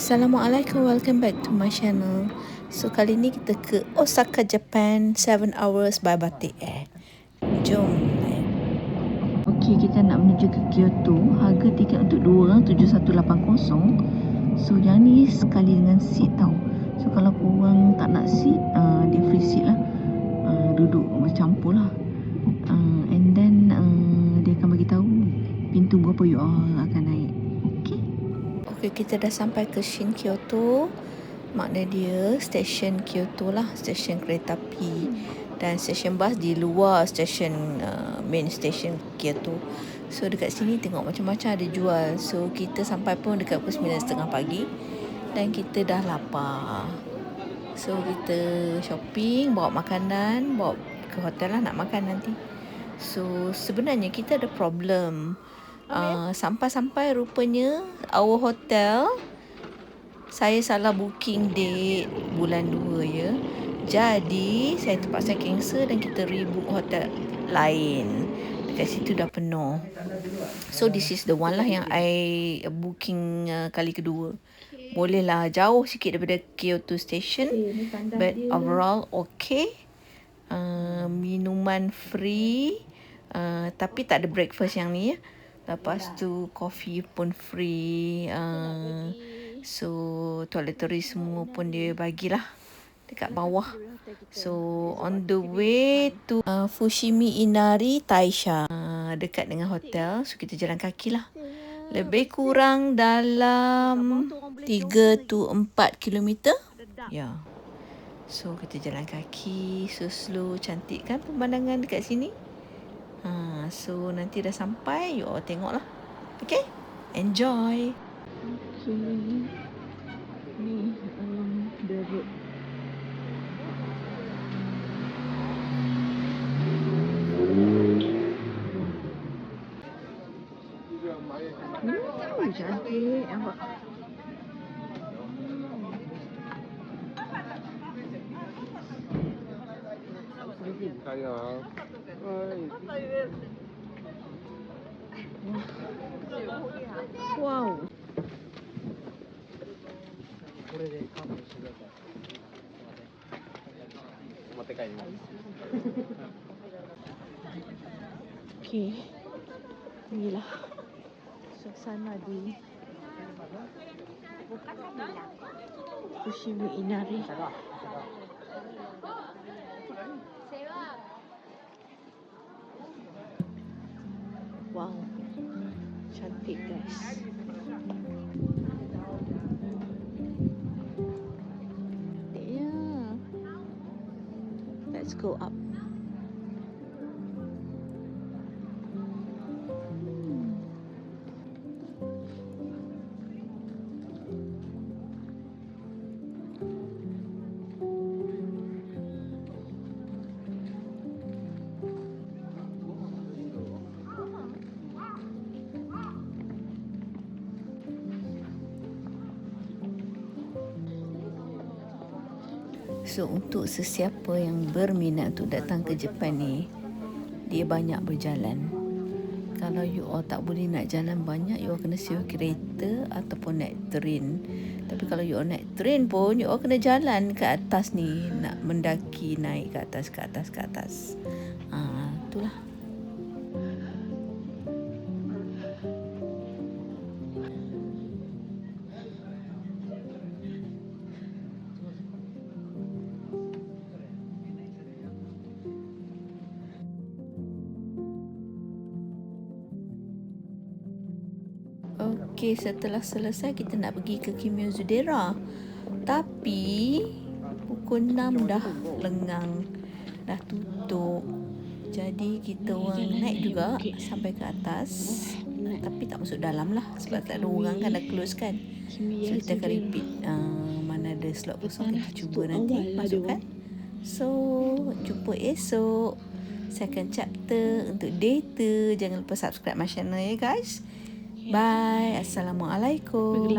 Assalamualaikum, welcome back to my channel. So kali ni kita ke Osaka, Japan, 7 hours by Batik Air. Jom naik. Okey, kita nak menuju ke Kyoto. Harga tiket untuk 2 orang 7180. So yang ni sekali dengan seat tau. So kalau korang tak nak seat, dia free seat lah. Duduk bercampur lah. And then dia akan bagi tahu pintu berapa you all akan naik. Okey, kita dah sampai ke Shin Kyoto. Makna dia stesen Kyoto lah, stesen kereta api. Dan stesen bas di luar stesen main stesen Kyoto. So dekat sini tengok macam-macam ada jual. So kita sampai pun dekat pukul 9.30 pagi. Dan kita dah lapar. So kita shopping, bawa makanan, bawa ke hotel lah nak makan nanti. So sebenarnya kita ada problem. Sampai-sampai rupanya our hotel saya salah booking date bulan 2 ya. Jadi saya terpaksa cancel dan kita rebook hotel lain. Dekat situ dah penuh. So this is the one lah yang I booking kali kedua. Boleh lah jauh sikit daripada Kyoto Station, but overall okay. Minuman free, tapi tak ada breakfast yang ni ya. Lepas tu coffee pun free. So toiletries semua pun dia bagilah dekat bawah. So on the way to Fushimi Inari Taisha, dekat dengan hotel. So kita jalan kaki lah. Lebih kurang dalam 3 to 4 kilometer. Ya. So kita jalan kaki, so slow, cantik kan pemandangan dekat sini. So nanti dah sampai, you all tengok lah. Okay, enjoy. Okay, ni the road. Cantik nampak. Wow. Okay, inilah suasana di Fushimi Inari. Wow, cantik guys. Yeah, let's go up. So untuk sesiapa yang berminat untuk datang ke Jepun ni, dia banyak berjalan. Kalau you all tak boleh nak jalan banyak, you all kena sewa kereta ataupun naik train. Tapi kalau you all naik train pun, you all kena jalan ke atas ni, nak mendaki naik ke atas. Itulah. Okey, setelah selesai kita nak pergi ke Kimiyozudera. Tapi pukul 6 dah lengang, dah tutup. Jadi kita orang naik juga sampai ke atas. Tapi tak masuk dalam lah sebab tak ada orang kan, dah close kan. So kita akan repeat, mana ada slot kosong kita cuba nanti masukkan. So jumpa esok second chapter untuk day 2. Jangan lupa subscribe my channel ya guys. Bye. Assalamualaikum.